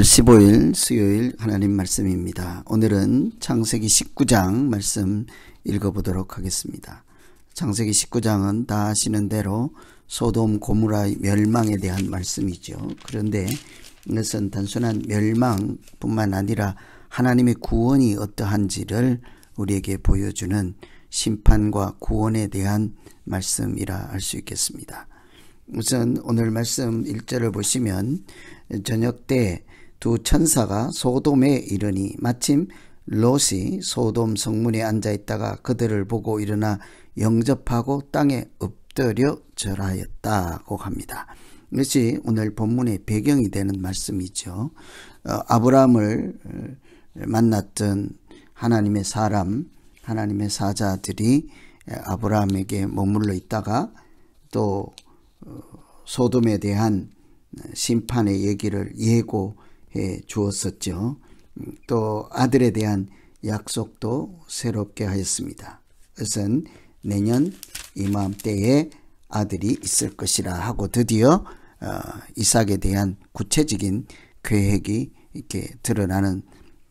3월 15일 수요일 하나님 말씀입니다. 오늘은 창세기 19장 말씀 읽어보도록 하겠습니다. 창세기 19장은 다 아시는 대로 소돔 고모라의 멸망에 대한 말씀이죠. 그런데 이것은 단순한 멸망뿐만 아니라 하나님의 구원이 어떠한지를 우리에게 보여주는 심판과 구원에 대한 말씀이라 할 수 있겠습니다. 우선 오늘 말씀 1절을 보시면 저녁 때 두 천사가 소돔에 이르니 마침 롯이 소돔 성문에 앉아있다가 그들을 보고 일어나 영접하고 땅에 엎드려 절하였다고 합니다. 이것이 오늘 본문의 배경이 되는 말씀이죠. 아브라함을 만났던 하나님의 사람, 하나님의 사자들이 아브라함에게 머물러 있다가 또 소돔에 대한 심판의 얘기를 예고해 주었었죠. 또 아들에 대한 약속도 새롭게 하였습니다. 그것은 내년 이맘때에 아들이 있을 것이라 하고 드디어 이삭에 대한 구체적인 계획이 이렇게 드러나는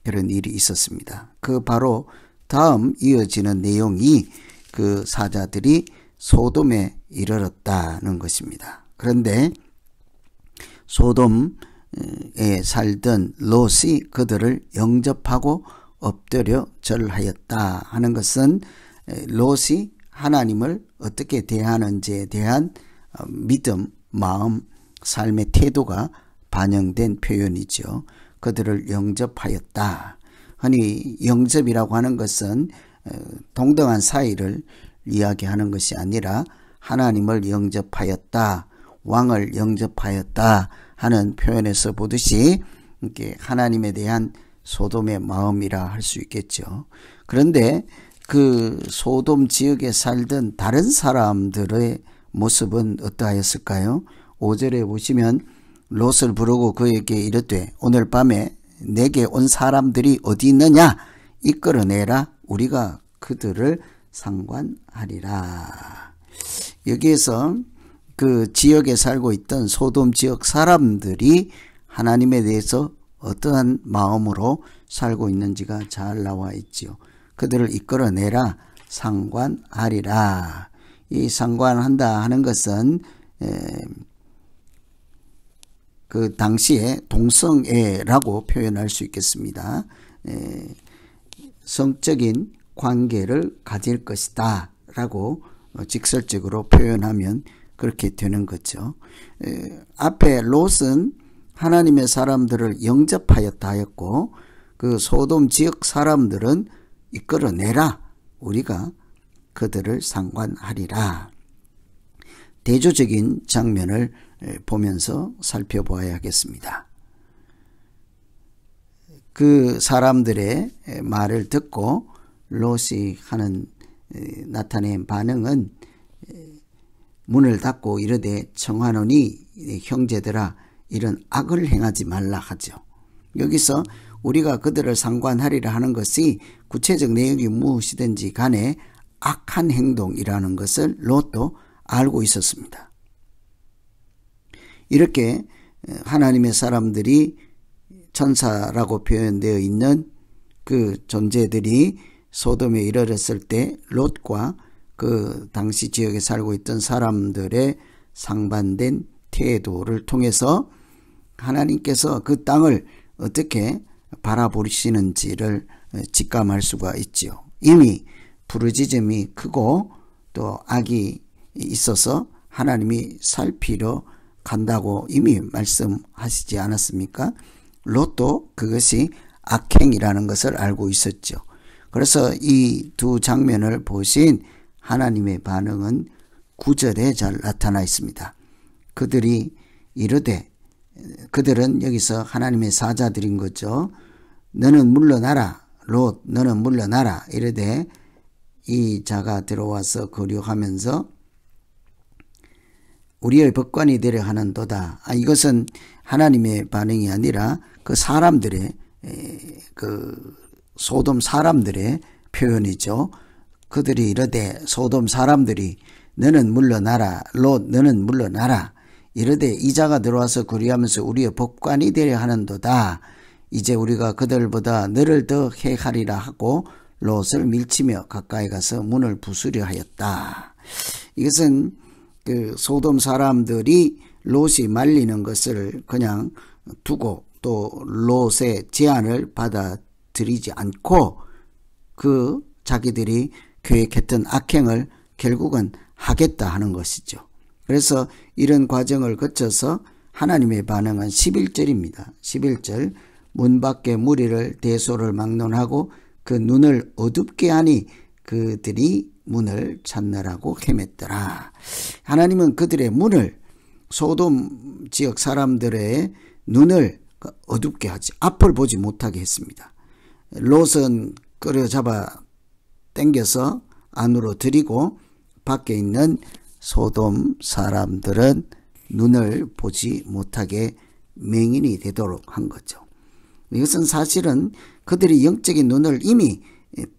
그런 일이 있었습니다. 그 바로 다음 이어지는 내용이 그 사자들이 소돔에 이르렀다는 것입니다. 그런데 소돔에 살던 롯이 그들을 영접하고 엎드려 절하였다 하는 것은 롯이 하나님을 어떻게 대하는지에 대한 믿음, 마음, 삶의 태도가 반영된 표현이죠. 그들을 영접하였다. 흔히 영접이라고 하는 것은 동등한 사이를 이야기하는 것이 아니라 하나님을 영접하였다, 왕을 영접하였다 하는 표현에서 보듯이 이렇게 하나님에 대한 소돔의 마음이라 할 수 있겠죠. 그런데 그 소돔 지역에 살던 다른 사람들의 모습은 어떠하였을까요? 5절에 보시면 롯을 부르고 그에게 이르되 오늘 밤에 내게 온 사람들이 어디 있느냐? 이끌어내라. 우리가 그들을 상관하리라. 여기에서 그 지역에 살고 있던 소돔 지역 사람들이 하나님에 대해서 어떠한 마음으로 살고 있는지가 잘 나와 있지요. 그들을 이끌어내라, 상관하리라. 이 상관한다 하는 것은 그 당시에 동성애라고 표현할 수 있겠습니다. 성적인 관계를 가질 것이다 라고 직설적으로 표현하면 그렇게 되는 거죠. 앞에 롯은 하나님의 사람들을 영접하였다 하였고 그 소돔 지역 사람들은 이끌어내라. 우리가 그들을 상관하리라. 대조적인 장면을 보면서 살펴보아야 하겠습니다. 그 사람들의 말을 듣고 롯이 하는 나타낸 반응은 문을 닫고 이르되 청하노니 형제들아 이런 악을 행하지 말라 하죠. 여기서 우리가 그들을 상관하리라 하는 것이 구체적 내용이 무엇이든지 간에 악한 행동이라는 것을 롯도 알고 있었습니다. 이렇게 하나님의 사람들이 천사라고 표현되어 있는 그 존재들이 소돔에 이르렀을 때 롯과 그 당시 지역에 살고 있던 사람들의 상반된 태도를 통해서 하나님께서 그 땅을 어떻게 바라보시는지를 직감할 수가 있지요. 이미 부르짖음이 크고 또 악이 있어서 하나님이 살피러 간다고 이미 말씀하시지 않았습니까? 롯도 그것이 악행이라는 것을 알고 있었죠. 그래서 이 두 장면을 보신 하나님의 반응은 9절에 잘 나타나 있습니다. 그들이 이르되, 그들은 여기서 하나님의 사자들인 거죠. 너는 물러나라. 롯 너는 물러나라. 이르되 이 자가 들어와서 거류하면서 우리의 법관이 되려 하는도다. 이것은 하나님의 반응이 아니라 그 사람들의 그 소돔 사람들의 표현이죠. 그들이 이르되 소돔 사람들이 너는 물러나라. 롯 너는 물러나라. 이르되 이자가 들어와서 구리하면서 우리의 법관이 되려 하는도다. 이제 우리가 그들보다 너를 더 해하리라 하고 롯을 밀치며 가까이 가서 문을 부수려 하였다. 이것은 그 소돔 사람들이 롯이 말리는 것을 그냥 두고 또 롯의 제안을 받아들이지 않고 그 자기들이 계획했던 악행을 결국은 하겠다 하는 것이죠. 그래서 이런 과정을 거쳐서 하나님의 반응은 11절입니다. 11절 문 밖에 무리를 대소를 막론하고 그 눈을 어둡게 하니 그들이 문을 찾느라고 헤맸더라. 하나님은 그들의 문을 소돔 지역 사람들의 눈을 어둡게 하지 앞을 보지 못하게 했습니다. 롯은 끌어잡아 당겨서 안으로 들이고 밖에 있는 소돔 사람들은 눈을 보지 못하게 맹인이 되도록 한 거죠. 이것은 사실은 그들이 영적인 눈을 이미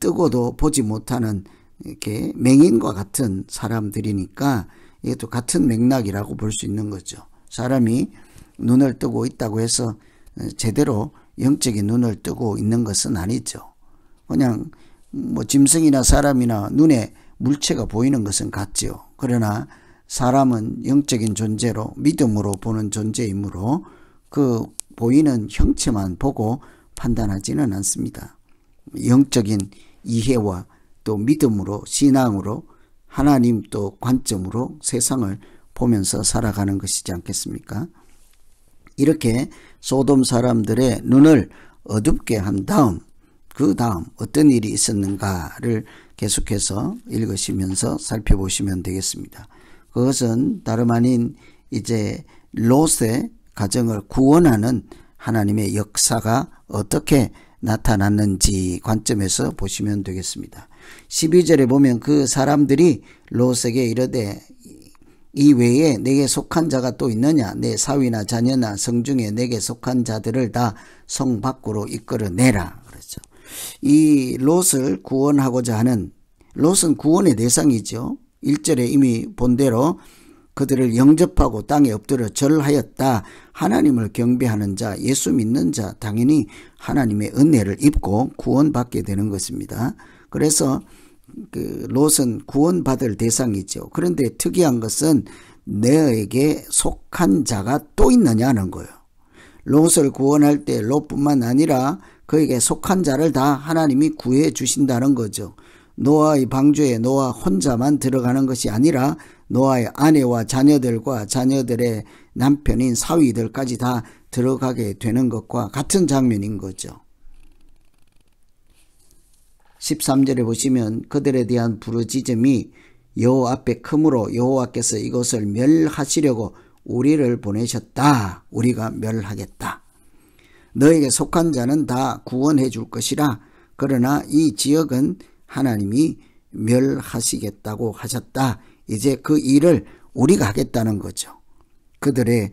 뜨고도 보지 못하는 이렇게 맹인과 같은 사람들이니까 이것도 같은 맥락이라고 볼 수 있는 거죠. 사람이 눈을 뜨고 있다고 해서 제대로 영적인 눈을 뜨고 있는 것은 아니죠. 그냥 뭐 짐승이나 사람이나 눈에 물체가 보이는 것은 같지요. 그러나 사람은 영적인 존재로 믿음으로 보는 존재이므로 그 보이는 형체만 보고 판단하지는 않습니다. 영적인 이해와 또 믿음으로 신앙으로 하나님 또 관점으로 세상을 보면서 살아가는 것이지 않겠습니까? 이렇게 소돔 사람들의 눈을 어둡게 한 다음 그 다음 어떤 일이 있었는가를 계속해서 읽으시면서 살펴보시면 되겠습니다. 그것은 다름 아닌 이제 롯의 가정을 구원하는 하나님의 역사가 어떻게 나타났는지 관점에서 보시면 되겠습니다. 12절에 보면 그 사람들이 롯에게 이르되 이 외에 내게 속한 자가 또 있느냐? 내 사위나 자녀나 성중에 내게 속한 자들을 다 성 밖으로 이끌어내라. 그렇죠. 이 롯을 구원하고자 하는 롯은 구원의 대상이죠. 1절에 이미 본대로 그들을 영접하고 땅에 엎드려 절하였다. 하나님을 경배하는 자, 예수 믿는 자 당연히 하나님의 은혜를 입고 구원받게 되는 것입니다. 그래서 그 롯은 구원받을 대상이죠. 그런데 특이한 것은 너에게 속한 자가 또 있느냐는 거예요. 롯을 구원할 때 롯뿐만 아니라 그에게 속한 자를 다 하나님이 구해 주신다는 거죠. 노아의 방주에 노아 혼자만 들어가는 것이 아니라 노아의 아내와 자녀들과 자녀들의 남편인 사위들까지 다 들어가게 되는 것과 같은 장면인 거죠. 13절에 보시면 그들에 대한 부르짖음이 여호와 앞에 크므로 여호와께서 이곳을 멸하시려고 우리를 보내셨다. 우리가 멸하겠다. 너에게 속한 자는 다 구원해 줄 것이라. 그러나 이 지역은 하나님이 멸하시겠다고 하셨다. 이제 그 일을 우리가 하겠다는 거죠. 그들에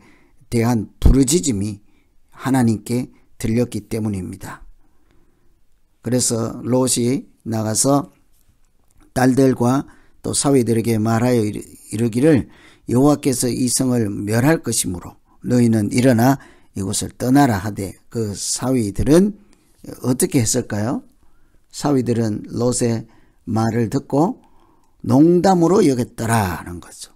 대한 부르짖음이 하나님께 들렸기 때문입니다. 그래서 롯이 나가서 딸들과 또 사위들에게 말하여 이르기를 여호와께서 이 성을 멸할 것이므로 너희는 일어나 이곳을 떠나라 하되 그 사위들은 어떻게 했을까요? 사위들은 롯의 말을 듣고 농담으로 여겼더라는 거죠.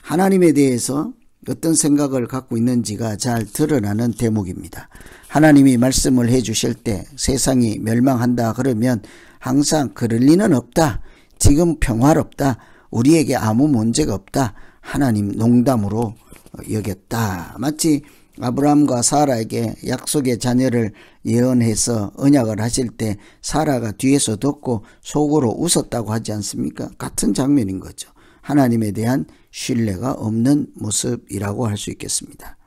하나님에 대해서 어떤 생각을 갖고 있는지가 잘 드러나는 대목입니다. 하나님이 말씀을 해주실 때 세상이 멸망한다 그러면 항상 그럴 리는 없다. 지금 평화롭다. 우리에게 아무 문제가 없다. 하나님 농담으로 여겼다. 마치 아브라함과 사라에게 약속의 자녀를 예언해서 언약을 하실 때 사라가 뒤에서 듣고 속으로 웃었다고 하지 않습니까? 같은 장면인 거죠. 하나님에 대한 신뢰가 없는 모습이라고 할 수 있겠습니다.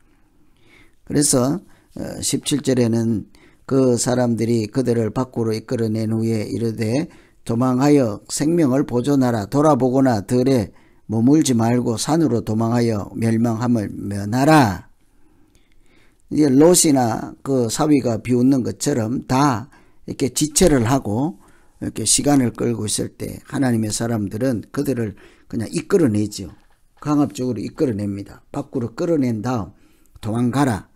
그래서 17절에는 그 사람들이 그들을 밖으로 이끌어낸 후에 이르되 도망하여 생명을 보존하라. 돌아보거나 들에 머물지 말고 산으로 도망하여 멸망함을 면하라. 이제 롯이나 그 사위가 비웃는 것처럼 다 이렇게 지체를 하고 이렇게 시간을 끌고 있을 때 하나님의 사람들은 그들을 그냥 이끌어내죠. 강압적으로 이끌어냅니다. 밖으로 끌어낸 다음 도망가라,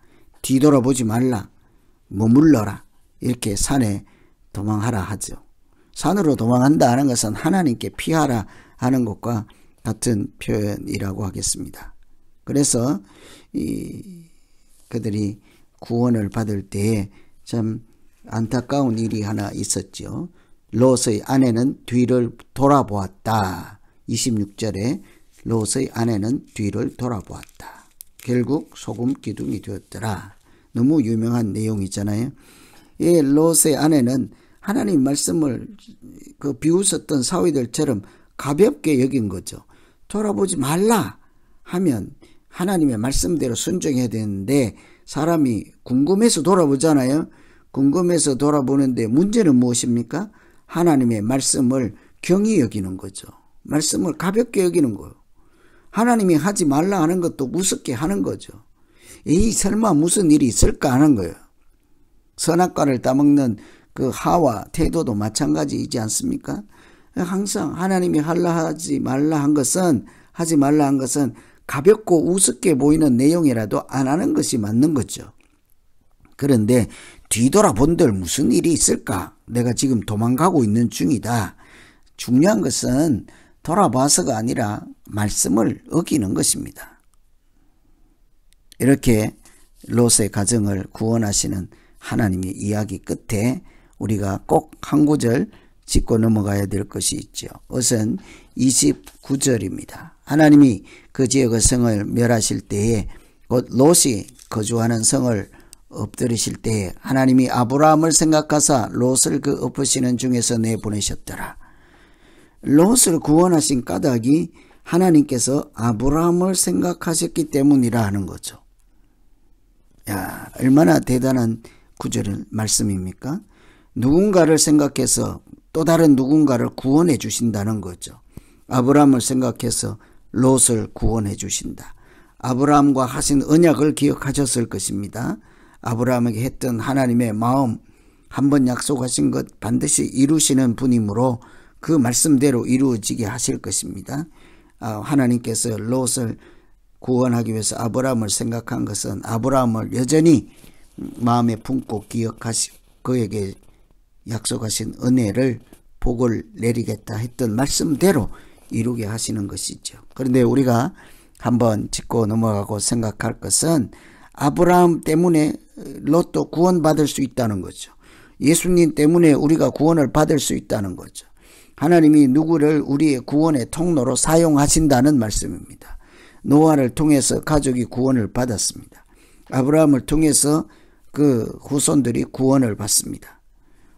뒤돌아보지 말라, 머물러라, 이렇게 산에 도망하라 하죠. 산으로 도망한다 하는 것은 하나님께 피하라 하는 것과 같은 표현이라고 하겠습니다. 그래서 그들이 구원을 받을 때에 참 안타까운 일이 하나 있었죠. 롯의 아내는 뒤를 돌아보았다. 26절에 롯의 아내는 뒤를 돌아보았다. 결국 소금 기둥이 되었더라. 너무 유명한 내용이잖아요. 이 롯의 아내는 하나님 말씀을 비웃었던 사위들처럼 가볍게 여긴 거죠. 돌아보지 말라 하면 하나님의 말씀대로 순종해야 되는데 사람이 궁금해서 돌아보잖아요. 궁금해서 돌아보는데 문제는 무엇입니까? 하나님의 말씀을 경히 여기는 거죠. 말씀을 가볍게 여기는 거예요. 하나님이 하지 말라 하는 것도 무섭게 하는 거죠. 설마 무슨 일이 있을까 하는 거예요. 선악과를 따먹는 그 하와 태도도 마찬가지이지 않습니까? 항상 하나님이 하지 말라 한 것은 가볍고 우습게 보이는 내용이라도 안 하는 것이 맞는 거죠. 그런데 뒤돌아본들 무슨 일이 있을까? 내가 지금 도망가고 있는 중이다. 중요한 것은 돌아봐서가 아니라 말씀을 어기는 것입니다. 이렇게 롯의 가정을 구원하시는 하나님의 이야기 끝에 우리가 꼭 한 구절 짚고 넘어가야 될 것이 있죠. 우선 29절입니다. 하나님이 그 지역의 성을 멸하실 때에 곧 롯이 거주하는 성을 엎드리실 때에 하나님이 아브라함을 생각하사 롯을 그 엎으시는 중에서 내보내셨더라. 롯을 구원하신 까닭이 하나님께서 아브라함을 생각하셨기 때문이라 하는 거죠. 야, 얼마나 대단한 구절 말씀입니까? 누군가를 생각해서 또 다른 누군가를 구원해 주신다는 거죠. 아브라함을 생각해서 롯을 구원해 주신다. 아브라함과 하신 언약을 기억하셨을 것입니다. 아브라함에게 했던 하나님의 마음, 한번 약속하신 것 반드시 이루시는 분이므로 그 말씀대로 이루어지게 하실 것입니다. 하나님께서 롯을 구원하기 위해서 아브라함을 생각한 것은 아브라함을 여전히 마음에 품고 기억하시고 그에게 약속하신 은혜를 복을 내리겠다 했던 말씀대로 이루게 하시는 것이죠. 그런데 우리가 한번 짚고 넘어가고 생각할 것은 아브라함 때문에 롯도 구원받을 수 있다는 거죠. 예수님 때문에 우리가 구원을 받을 수 있다는 거죠. 하나님이 누구를 우리의 구원의 통로로 사용하신다는 말씀입니다. 노아를 통해서 가족이 구원을 받았습니다. 아브라함을 통해서 그 후손들이 구원을 받습니다.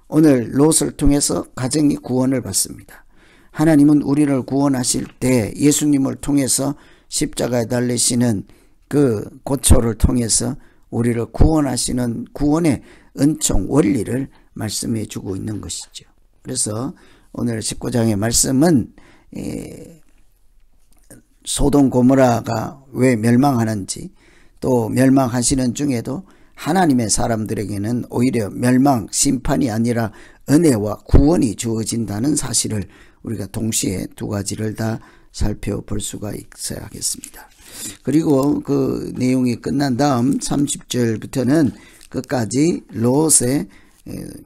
오늘 롯을 통해서 가정이 구원을 받습니다. 하나님은 우리를 구원하실 때 예수님을 통해서 십자가에 달리시는 그 고초를 통해서 우리를 구원하시는 구원의 은총 원리를 말씀해 주고 있는 것이죠. 그래서 오늘 19장의 말씀은 소돔 고모라가 왜 멸망하는지, 또 멸망하시는 중에도 하나님의 사람들에게는 오히려 멸망, 심판이 아니라 은혜와 구원이 주어진다는 사실을 우리가 동시에 두 가지를 다 살펴볼 수가 있어야 하겠습니다. 그리고 그 내용이 끝난 다음 30절부터는 끝까지 롯의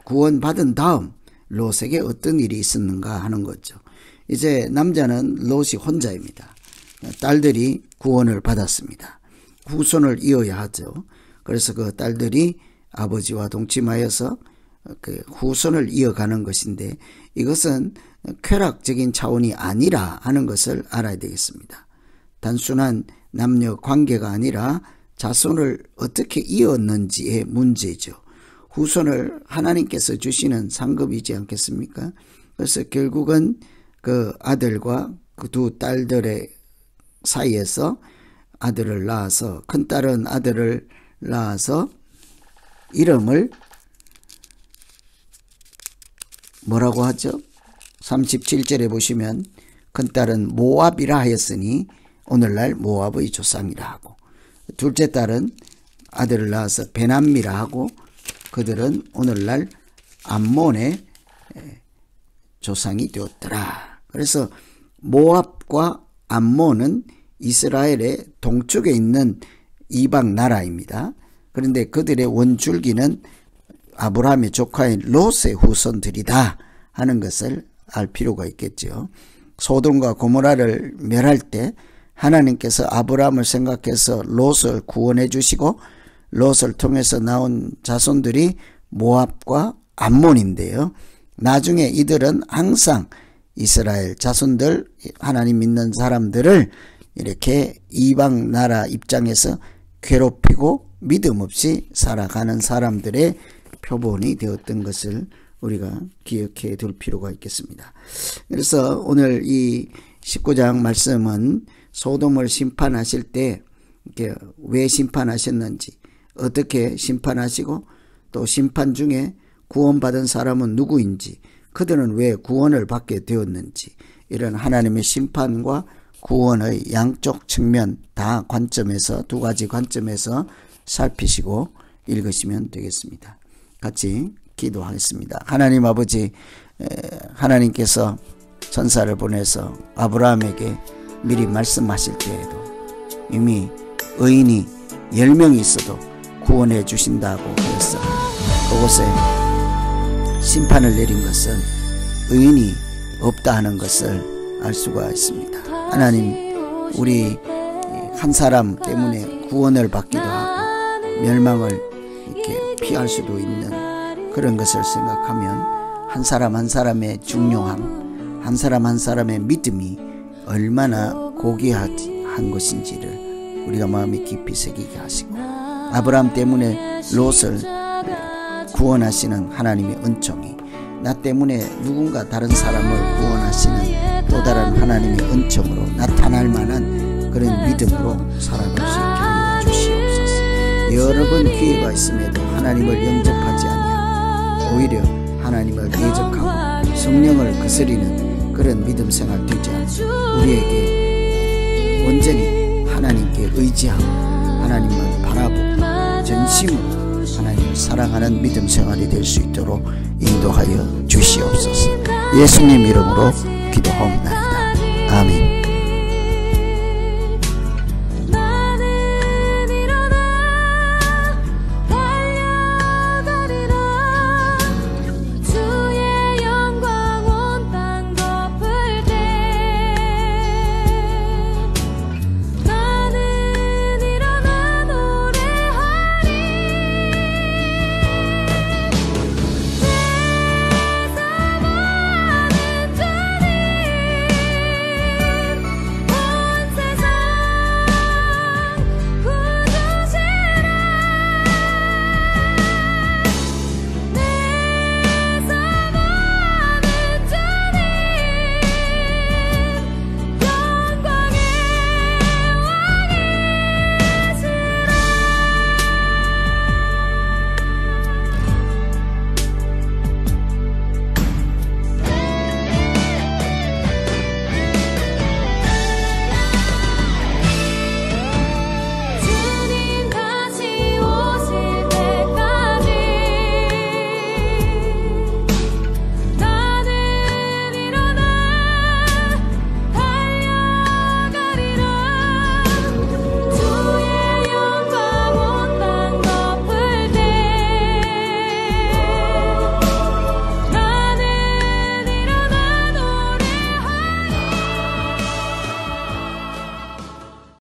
구원받은 다음 롯에게 어떤 일이 있었는가 하는 거죠. 이제 남자는 롯이 혼자입니다. 딸들이 구원을 받았습니다. 후손을 이어야 하죠. 그래서 그 딸들이 아버지와 동침하여서 그 후손을 이어가는 것인데 이것은 쾌락적인 차원이 아니라 하는 것을 알아야 되겠습니다. 단순한 남녀 관계가 아니라 자손을 어떻게 이었는지의 문제죠. 후손을 하나님께서 주시는 상급이지 않겠습니까? 그래서 결국은 그 아들과 그 두 딸들의 사이에서 아들을 낳아서 큰딸은 아들을 낳아서 이름을 뭐라고 하죠? 37절에 보시면 큰딸은 모압이라 하였으니 오늘날 모압의 조상이라 하고, 둘째 딸은 아들을 낳아서 베남미라 하고 그들은 오늘날 암몬의 조상이 되었더라. 그래서 모압과 암몬은 이스라엘의 동쪽에 있는 이방 나라입니다. 그런데 그들의 원줄기는 아브라함의 조카인 롯의 후손들이다 하는 것을 알 필요가 있겠죠. 소돔과 고모라를 멸할 때 하나님께서 아브라함을 생각해서 롯을 구원해 주시고 롯을 통해서 나온 자손들이 모압과 암몬인데요. 나중에 이들은 항상 이스라엘 자손들, 하나님 믿는 사람들을 이렇게 이방 나라 입장에서 괴롭히고 믿음 없이 살아가는 사람들의 표본이 되었던 것을 우리가 기억해 둘 필요가 있겠습니다. 그래서 오늘 이 19장 말씀은 소돔을 심판하실 때 왜 심판하셨는지, 어떻게 심판하시고 또 심판 중에 구원받은 사람은 누구인지, 그들은 왜 구원을 받게 되었는지, 이런 하나님의 심판과 구원의 양쪽 측면 다 관점에서, 두 가지 관점에서 살피시고 읽으시면 되겠습니다. 같이 기도하겠습니다. 하나님 아버지, 하나님께서 천사를 보내서 아브라함에게 미리 말씀하실 때에도 이미 의인이 10명이 있어도 구원해 주신다고 하였어. 그곳에 심판을 내린 것은 의인이 없다 하는 것을 알 수가 있습니다. 하나님, 우리 한 사람 때문에 구원을 받기도 하고 멸망을 이렇게 피할 수도 있는 그런 것을 생각하면 한 사람 한 사람의 중요함, 한 사람 한 사람의 믿음이 얼마나 고귀한 것인지를 우리가 마음에 깊이 새기게 하시고, 아브라함 때문에 롯을 구원하시는 하나님의 은총이 나 때문에 누군가 다른 사람을 구원하시는 또 다른 하나님의 은총으로 나타날 만한 그런 믿음으로 살아갈 수 있게 하여 주시옵소서. 여러 번 기회가 있음에도 하나님을 영접하지 아니하고 오히려 하나님을 대적하고 성령을 거스리는 그런 믿음 생활 되지 않고 우리에게 온전히 하나님께 의지하고 하나님만 바라보고 전심으로 하나님을 사랑하는 믿음 생활이 될 수 있도록 인도하여 주시옵소서. 예수님 이름으로 기도하옵나이다.